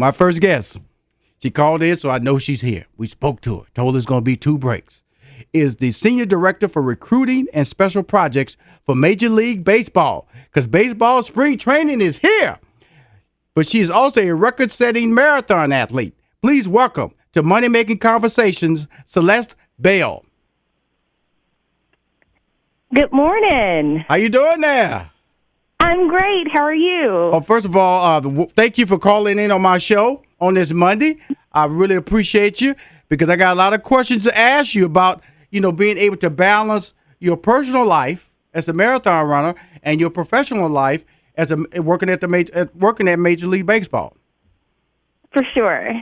my first guest. She called in, so I know she's here. We spoke to her, told her it's going to be 2 breaks. Is the Senior Director for Recruiting and Special Projects for Major League Baseball, because baseball spring training is here. But she is also a record-setting marathon athlete. Please welcome to Money Making Conversations, Celeste Bell. Good morning. How you doing there? I'm great. How are you? Well, first of all, thank you for calling in on my show on this Monday. I really appreciate you because I got a lot of questions to ask you about, being able to balance your personal life as a marathon runner and your professional life as working at Major League Baseball. For sure.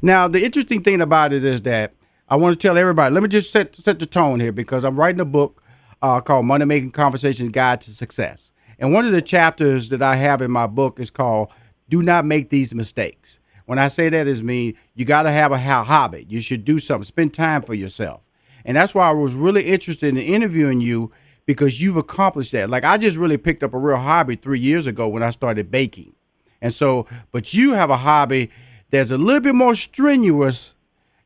Now, the interesting thing about it is that I want to tell everybody. Let me just set the tone here because I'm writing a book called Money Making Conversations Guide to Success. And one of the chapters that I have in my book is called Do Not Make These Mistakes. When I say that, it means you got to have a hobby. You should do something, spend time for yourself. And that's why I was really interested in interviewing you because you've accomplished that. Like I just really picked up a real hobby 3 years ago when I started baking. And so, but you have a hobby that's a little bit more strenuous.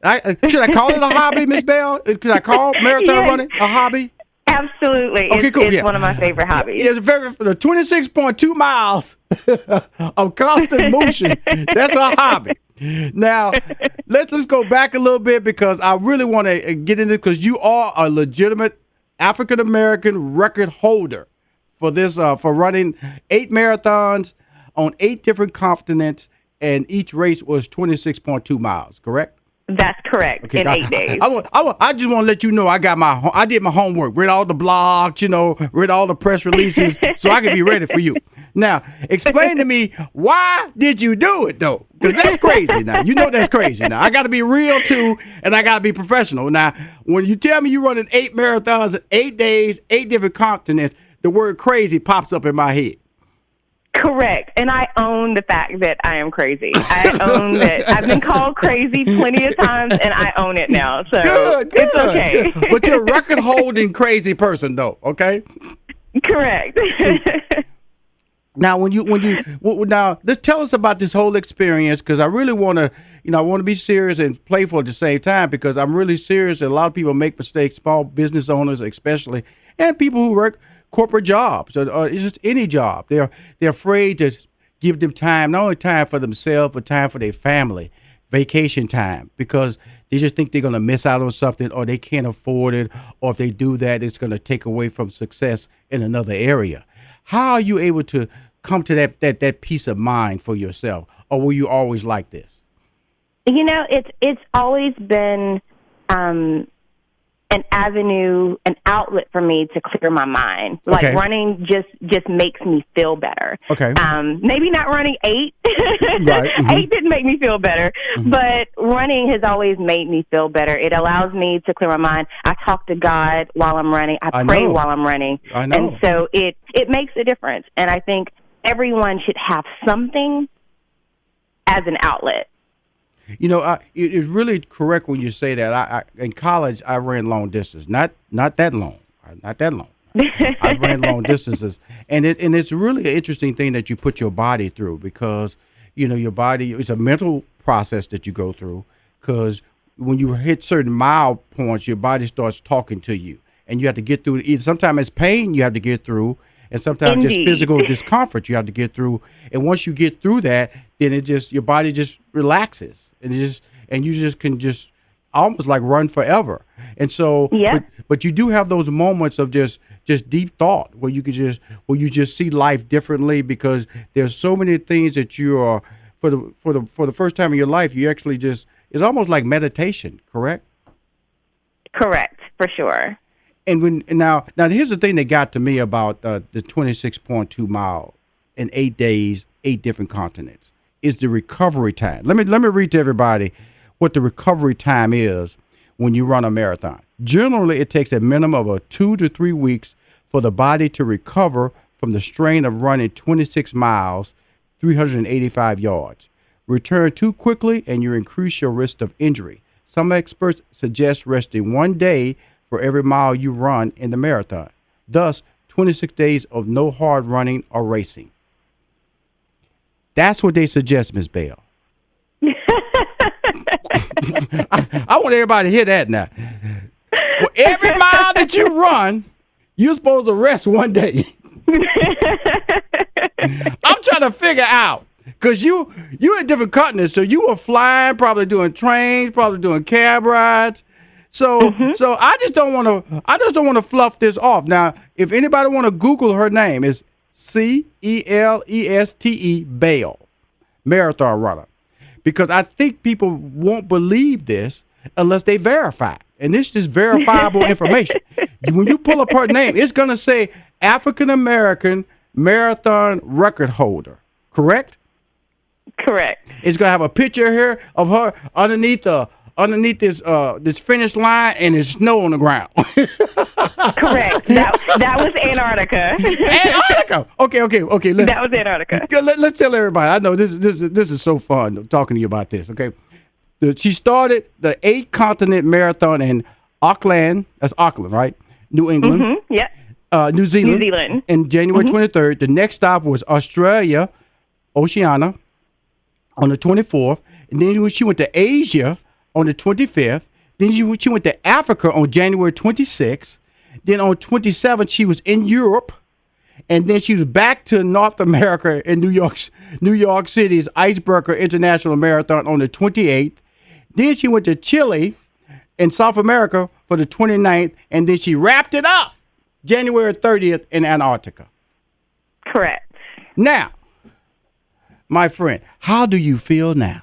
Should I call it a hobby, Miss Bell? Could I call marathon running a hobby? Absolutely. Okay, cool. It's one of my favorite hobbies. It's the 26.2 miles of constant motion. That's a hobby. Now, let's go back a little bit because I really want to get into it because you are a legitimate African-American record holder for this, for running 8 marathons on 8 different continents, and each race was 26.2 miles, correct? That's correct. Okay, in 8 days. I just want to let you know I did my homework, read all the blogs, read all the press releases, so I can be ready for you. Now, explain to me, why did you do it, though? Because that's crazy now. That's crazy now. I got to be real, too, and I got to be professional. Now, when you tell me you're running 8 marathons in 8 days, 8 different continents, the word crazy pops up in my head. Correct. And I own the fact that I am crazy. I own that. I've been called crazy plenty of times, and I own it now. So it's okay. Good. But you're a record-holding crazy person, though, okay? Correct. Now, now, just tell us about this whole experience, because I really want to, I want to be serious and playful at the same time, because I'm really serious. And a lot of people make mistakes, small business owners especially, and people who work corporate jobs or it's just any job. They're afraid to give them time, not only time for themselves, but time for their family, vacation time, because they just think they're going to miss out on something or they can't afford it. Or if they do that, it's going to take away from success in another area. How are you able to come to that peace of mind for yourself? Or were you always like this? It's always been an avenue, an outlet for me to clear my mind. Like running just makes me feel better. Okay. Maybe not running 8. Right. Mm-hmm. 8 didn't make me feel better, but running has always made me feel better. It allows me to clear my mind. I talk to God while I'm running. I pray while I'm running. I know. And so it makes a difference. And I think everyone should have something as an outlet. It is really correct when you say that. I in college, I ran long distance, not that long. I ran long distances, and it's really an interesting thing that you put your body through because, your body, it's a mental process that you go through because when you hit certain mile points, your body starts talking to you, and you have to get through it. Sometimes it's pain you have to get through, and sometimes just physical discomfort you have to get through. And once you get through that, then your body just relaxes, and you just can just almost like run forever. And so, but you do have those moments of just deep thought where you just see life differently because there's so many things that you are for the first time in your life. You actually it's almost like meditation, correct? Correct, for sure. And now here's the thing that got to me about the 26.2 mile in 8 days, 8 different continents is the recovery time. Let me read to everybody what the recovery time is when you run a marathon. Generally, it takes a minimum of 2 to 3 weeks for the body to recover from the strain of running 26 miles, 385 yards. Return too quickly and you increase your risk of injury. Some experts suggest resting 1 day for every mile you run in the marathon. Thus, 26 days of no hard running or racing. That's what they suggest, Ms. Bell. I want everybody to hear that now. For every mile that you run, you're supposed to rest one day. I'm trying to figure out, because you in different continents, so you were flying, probably doing trains, probably doing cab rides. So I just don't want to fluff this off. Now, if anybody want to Google her name, it's Celeste Bale, marathon runner, because I think people won't believe this unless they verify it. And this is verifiable information. When you pull up her name, it's gonna say African American marathon record holder. Correct? Correct. It's gonna have a picture here of her underneath this finish line, and there's snow on the ground. Correct. That was Antarctica. Antarctica. Okay. That was Antarctica. Let's tell everybody. I know this is so fun talking to you about this. Okay, she started the 8-continent marathon in Auckland. That's Auckland, right? New England. Mm-hmm. Yeah. New Zealand. In January 23rd. The next stop was Australia, Oceania, on the 24th, and then she went to Asia on the 25th. Then she went to Africa on January 26th. Then on 27th, she was in Europe. And then she was back to North America in New York City's Icebreaker International Marathon on the 28th. Then she went to Chile in South America for the 29th. And then she wrapped it up January 30th in Antarctica. Correct. Now, my friend, how do you feel now?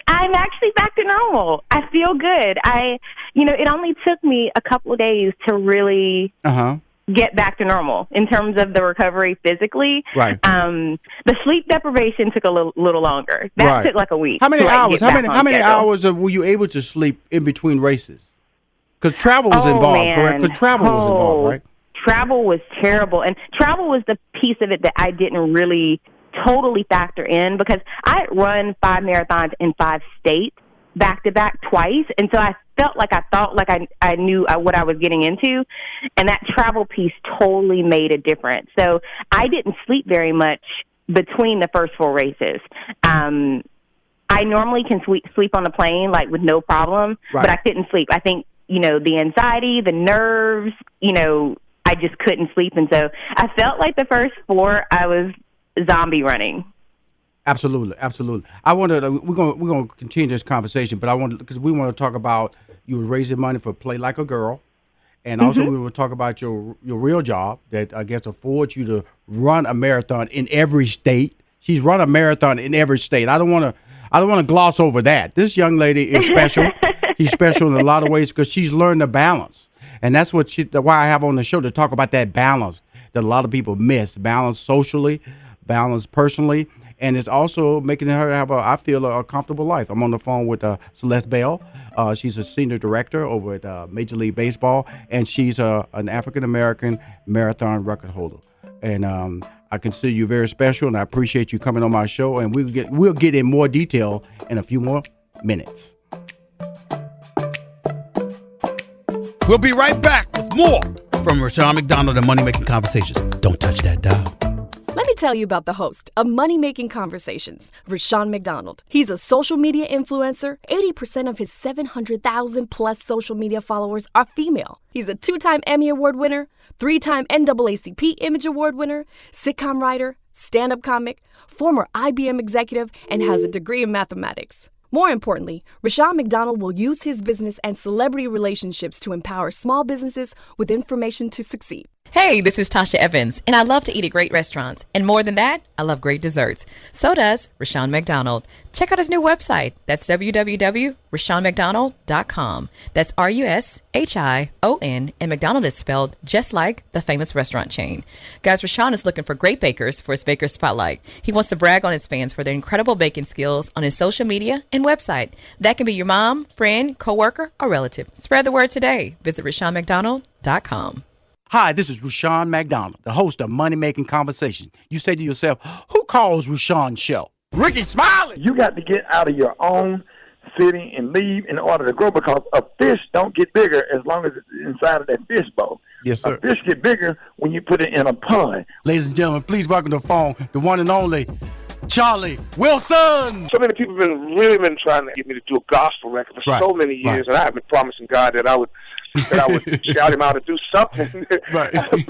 I'm actually back to normal. I feel good. It only took me a couple of days to really get back to normal in terms of the recovery physically. Right. The sleep deprivation took a little longer. That took like a week. How many hours? How many hours were you able to sleep in between races? Because travel was involved, correct? Because travel was involved, right? Travel was terrible, and travel was the piece of it that I didn't really totally factor in, because I had run 5 marathons in 5 states back to back twice, and so I thought like I knew what I was getting into, and that travel piece totally made a difference. So I didn't sleep very much between the first 4 races. I normally can sleep on a plane like with no problem, but I couldn't sleep. I think the anxiety, the nerves, I just couldn't sleep, and so I felt like the first 4 I was zombie running. Absolutely. I wanted we're gonna continue this conversation, but because we want to talk about you were raising money for Play Like a Girl, and also we will talk about your real job that I guess affords you to run a marathon in every state. She's run a marathon in every state. I don't want to gloss over that. This young lady is special. She's special in a lot of ways because she's learned to balance, and that's why I have on the show to talk about that balance that a lot of people miss. Balance socially, balance personally, and it's also making her have a comfortable life. I'm on the phone with Celeste Bale. She's a senior director over at Major League Baseball, and she's an African-American marathon record holder. And I consider you very special, and I appreciate you coming on my show, and we'll get in more detail in a few more minutes. We'll be right back with more from Rushion McDonald and Money Making Conversations. Don't touch that dial. Let me tell you about the host of Money Making Conversations, Rushion McDonald. He's a social media influencer. 80% of his 700,000 plus social media followers are female. He's a 2-time Emmy Award winner, 3-time NAACP Image Award winner, sitcom writer, stand-up comic, former IBM executive, and has a degree in mathematics. More importantly, Rushion McDonald will use his business and celebrity relationships to empower small businesses with information to succeed. Hey, this is Tasha Evans, and I love to eat at great restaurants. And more than that, I love great desserts. So does Rushion McDonald. Check out his new website. That's www.rushionmcdonald.com. That's RUSHION, and McDonald is spelled just like the famous restaurant chain. Guys, Rushion is looking for great bakers for his Baker Spotlight. He wants to brag on his fans for their incredible baking skills on his social media and website. That can be your mom, friend, coworker, or relative. Spread the word today. Visit RushionMcDonald.com. Hi, this is Rushion McDonald, the host of Money Making Conversation. You say to yourself, who calls Rushion's show? Ricky Smiley! You got to get out of your own city and leave in order to grow, because a fish don't get bigger as long as it's inside of that fish bowl. Yes, sir. A fish get bigger when you put it in a pond. Ladies and gentlemen, please welcome to the phone the one and only Charlie Wilson. So many people have been trying to get me to do a gospel record for so many years, and I have been promising God that I would shout him out to do something. Right. I said,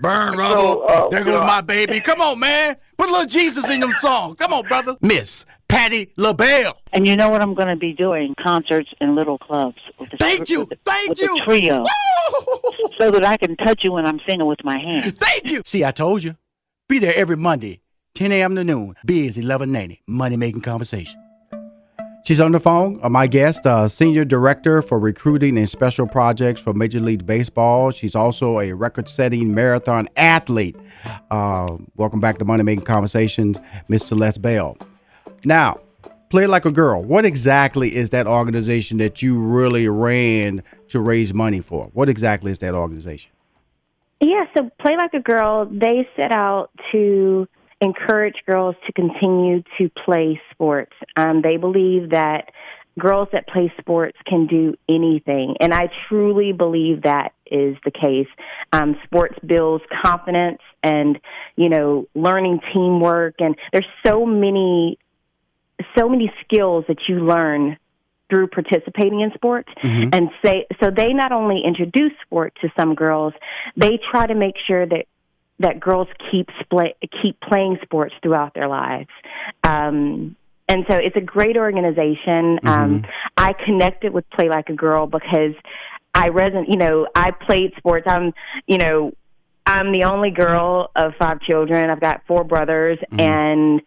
Burn rubber. There goes my baby. Come on, man. Put a little Jesus in them songs. Come on, brother. Miss Patti LaBelle. And you know what I'm going to be doing? Concerts in little clubs. With the trio. Woo! So that I can touch you when I'm singing with my hands. Thank you. See, I told you. Be there every Monday, 10 a.m. to noon. Biz 1190, Money Making Conversation. She's on the phone, my guest, Senior Director for Recruiting and Special Projects for Major League Baseball. She's also a record-setting marathon athlete. Welcome back to Money Making Conversations, Miss Celeste Bell. Now, Play Like a Girl. What exactly is that organization that you really ran to raise money for? What exactly is that organization? Yeah, so Play Like a Girl, they set out to encourage girls to continue to play sports. They believe that girls that play sports can do anything, and I truly believe that is the case. Sports builds confidence and, learning teamwork, and there's so many skills that you learn through participating in sports. Mm-hmm. And so they not only introduce sport to some girls, they try to make sure that girls keep playing sports throughout their lives. And so it's a great organization. Mm-hmm. I connected with Play Like a Girl because I played sports. I'm the only girl of 5 children. I've got 4 brothers, mm-hmm. and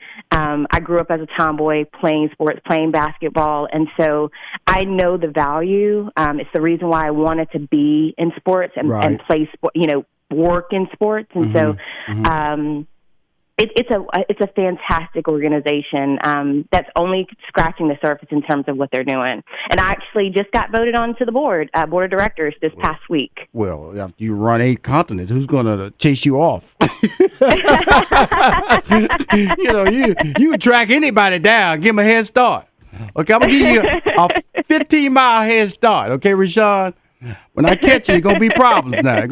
I grew up as a tomboy playing sports, playing basketball, and so I know the value. It's the reason why I wanted to be in sports and play sport, work in sports, and mm-hmm. so mm-hmm. It's a fantastic organization that's only scratching the surface in terms of what they're doing. And I actually just got voted on to the board of directors this past week. Well, after you run 8 continents, who's going to chase you off? You can track anybody down, give them a head start. Okay, I'm going to give you a 15-mile head start. Okay, Rushion? When I catch you, it's going to be problems now.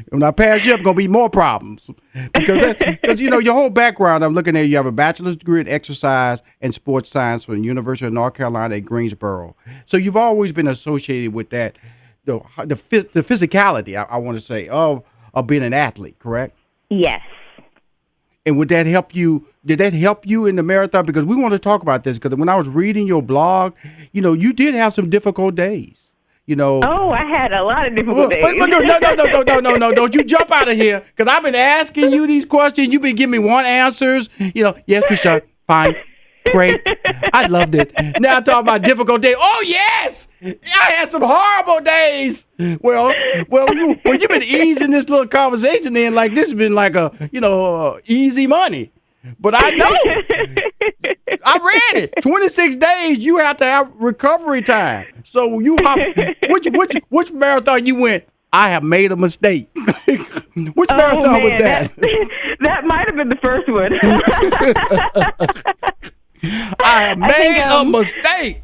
When I pass you up, it's going to be more problems. Because your whole background, I'm looking at you have a bachelor's degree in exercise and sports science from the University of North Carolina at Greensboro. So you've always been associated with that, the physicality, I want to say, of being an athlete, correct? Yes. And would that help you? Did that help you in the marathon? Because we want to talk about this. Because when I was reading your blog, you did have some difficult days. Oh, I had a lot of difficult days. No, don't you jump out of here, because I've been asking you these questions. You've been giving me one answers. Yes, Rushion, fine, great. I loved it. Now I'm talking about difficult days. Oh, yes, I had some horrible days. Well, you've been easing this little conversation in like this has been like easy money. But I know. I read it. 26 days, you have to have recovery time. So you which marathon you went? I have made a mistake. Which marathon was that? That might have been the first one. I have made a mistake.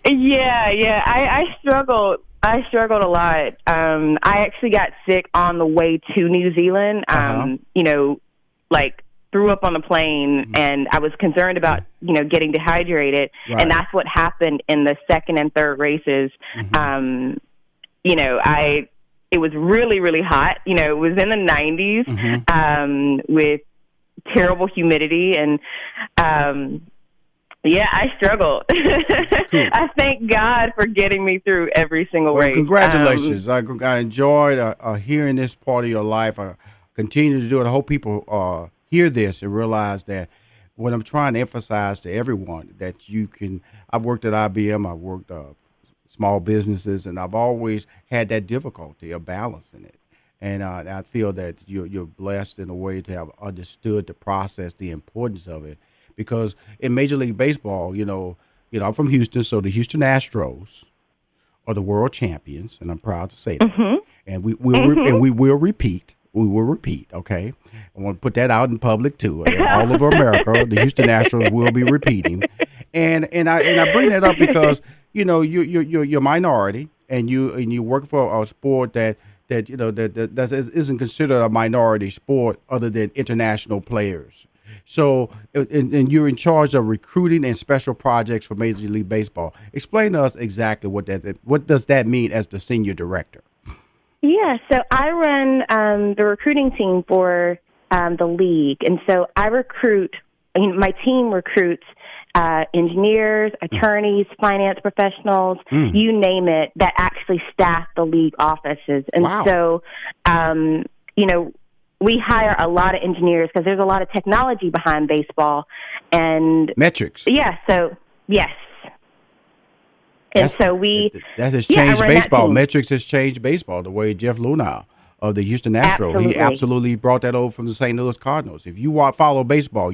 Yeah. I struggled. I struggled a lot. I actually got sick on the way to New Zealand. Threw up on the plane, and I was concerned about, getting dehydrated. Right. And that's what happened in the second and third races. Mm-hmm. It was really, really hot. It was in the 90s, mm-hmm. With terrible humidity. And, I struggled. Cool. I thank God for getting me through every single race. Congratulations. I enjoyed hearing this part of your life. I continue to do it. I hope people hear this and realize that what I'm trying to emphasize to everyone, that you can. I've worked at IBM, I've worked small businesses, and I've always had that difficulty of balancing it. And I feel that you're blessed in a way to have understood the process, the importance of it. Because in Major League Baseball, I'm from Houston, so the Houston Astros are the world champions, and I'm proud to say that. Mm-hmm. And we will repeat. We will repeat, okay? I want to put that out in public too. All over America, the Houston Astros will be repeating, and I bring that up because you're minority, and you work for a sport that that that isn't considered a minority sport other than international players. So, and you're in charge of recruiting and special projects for Major League Baseball. Explain to us exactly what does that mean as the senior director? Yeah, so I run the recruiting team for the league, and so I recruit. My team recruits engineers, attorneys, finance professionals, you name it, that actually staff the league offices. And so, we hire a lot of engineers because there's a lot of technology behind baseball and metrics. Yeah. So yes. And that has changed baseball. Metrics has changed baseball. The way Jeff Luhnow of the Houston Astros, he absolutely brought that over from the St. Louis Cardinals. If you follow baseball,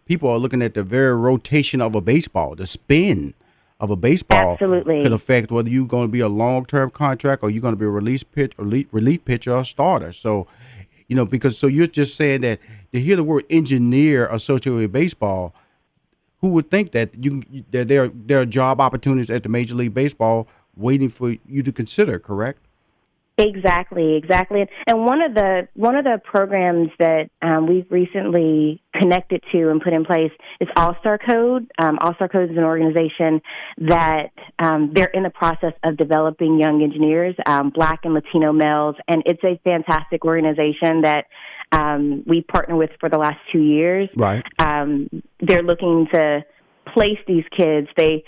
people are looking at the very rotation of a baseball, the spin of a baseball could affect whether you're going to be a long-term contract or you're going to be a relief pitcher or starter. So, because you're just saying that to hear the word engineer associated with baseball, who would think that that there are job opportunities at the Major League Baseball waiting for you to consider, correct? Exactly. And one of the programs that we've recently connected to and put in place is All-Star Code. All-Star Code is an organization that they're in the process of developing young engineers, Black and Latino males, and it's a fantastic organization that we partner with for the last 2 years. Right. They're looking to place these kids. They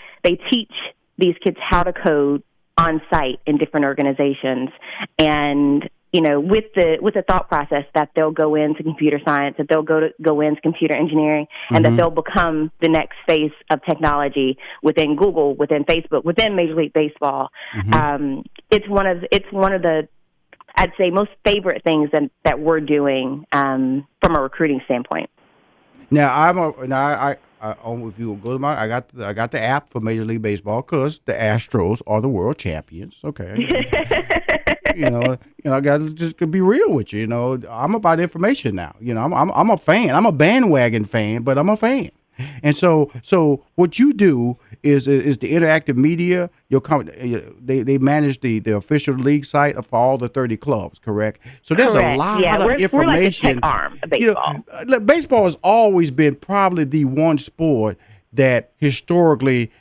teach these kids how to code on site in different organizations, and with the thought process that they'll go into computer science, that they'll go into computer engineering, and that they'll become the next face of technology within Google, within Facebook, within Major League Baseball. It's one of the, I'd say, most favorite things that we're doing from a recruiting standpoint. Now if you go to I got the app for Major League Baseball because the Astros are the world champions. Okay, I got to just be real with you. I'm about information now. I'm a fan. I'm a bandwagon fan, but I'm a fan. And so what you do is the interactive media. They manage the official league site for all the 30 clubs, correct? So there's a lot of information. We're like the tech arm of baseball. Baseball has always been probably the one sport that historically,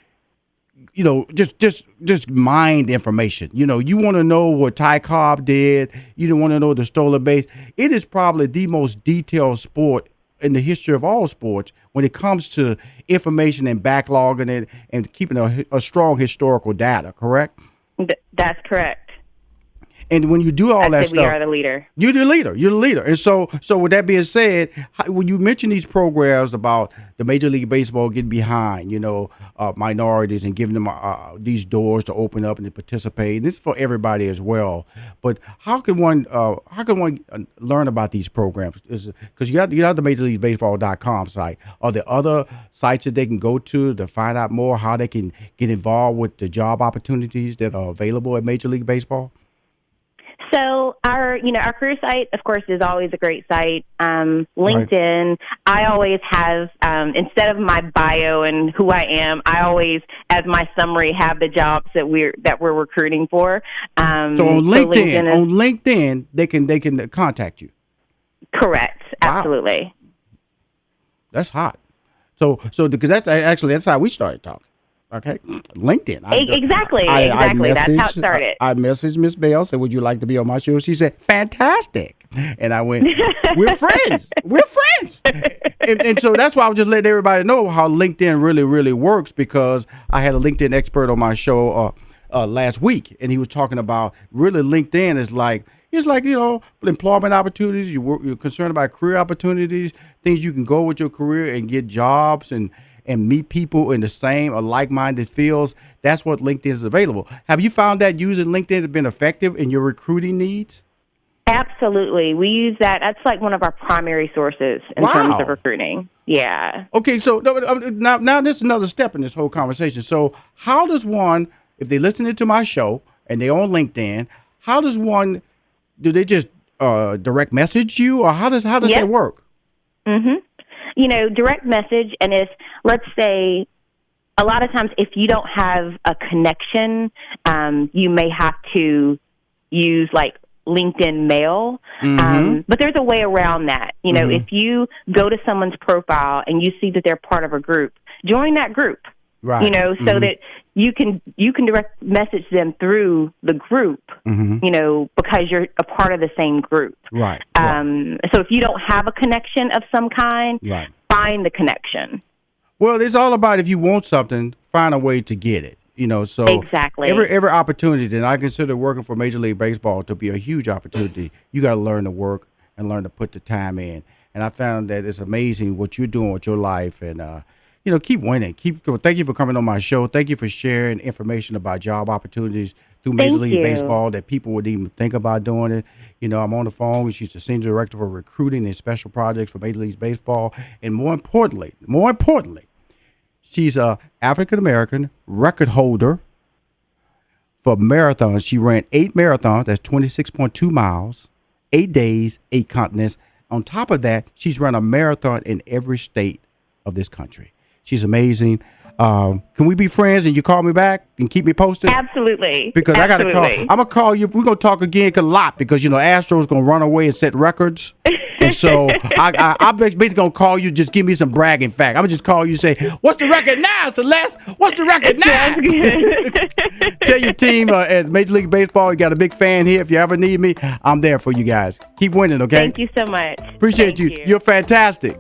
just mined information. You want to know what Ty Cobb did. You don't want to know the stolen base. It is probably the most detailed sport in the history of all sports when it comes to information and backlogging it and keeping a strong historical data, correct? That's correct. And when you do all that stuff, we are the leader. You're the leader. And so with that being said, when you mention these programs about the Major League Baseball getting behind, minorities and giving them these doors to open up and to participate, and it's for everybody as well. But how can one learn about these programs? Because you got the MajorLeagueBaseball.com site. Are there other sites that they can go to find out more how they can get involved with the job opportunities that are available at Major League Baseball? So our career site, of course, is always a great site. LinkedIn, right. I always have, instead of my bio and who I am, I always, as my summary, have the jobs that we're recruiting for. So on LinkedIn, they can contact you. Correct. Wow. Absolutely. That's hot. So because that's how we started talking. Okay, LinkedIn. Exactly. That's how it started. I messaged Miss Bell, said, "Would you like to be on my show?" She said, "Fantastic." And I went, "We're friends. We're friends." And so that's why I was just letting everybody know how LinkedIn really, really works, because I had a LinkedIn expert on my show last week, and he was talking about really LinkedIn is like, employment opportunities. You're concerned about career opportunities, things you can go with your career and get jobs and meet people in the same or like-minded fields. That's what LinkedIn is available. Have you found that using LinkedIn has been effective in your recruiting needs? Absolutely. We use that. That's like one of our primary sources in terms of recruiting. Yeah. Okay, so now this is another step in this whole conversation. So how does one, if they're listening to my show and they're on LinkedIn, do they just direct message you, or how does that work? Mm-hmm. Direct message, and if, let's say, a lot of times if you don't have a connection, you may have to use like LinkedIn mail. But there's a way around that. You know, if you go to someone's profile and you see that they're part of a group, join that group. Right. You know, so that you can direct message them through the group, you know, because you're a part of the same group. Right. So if you don't have a connection of some kind, find the connection. Well, it's all about if you want something, find a way to get it. You know, so exactly every opportunity, and I consider working for Major League Baseball to be a huge opportunity. You got to learn to work and learn to put the time in. And I found that it's amazing what you're doing with your life, and you know, keep winning. Thank you for coming on my show. Thank you for sharing information about job opportunities through Major League Baseball that people would even think about doing it. You know, I'm on the phone. She's the senior director for recruiting and special projects for Major League Baseball, and more importantly, she's a African American record holder for marathons. She ran 8 marathons. That's 26.2 miles, 8 days, 8 continents. On top of that, she's run a marathon in every state of this country. She's amazing. Can we be friends and you call me back and keep me posted? Absolutely. Because I got to call. I'm going to call you. We're going to talk again a lot because, you know, Astro's going to run away and set records. And so I'm basically going to call you, just give me some bragging fact. I'm going to just call you and say, what's the record now, Celeste? What's the record now? Tell your team at Major League Baseball, you got a big fan here. If you ever need me, I'm there for you guys. Keep winning, okay? Thank you so much. Appreciate you. You're fantastic.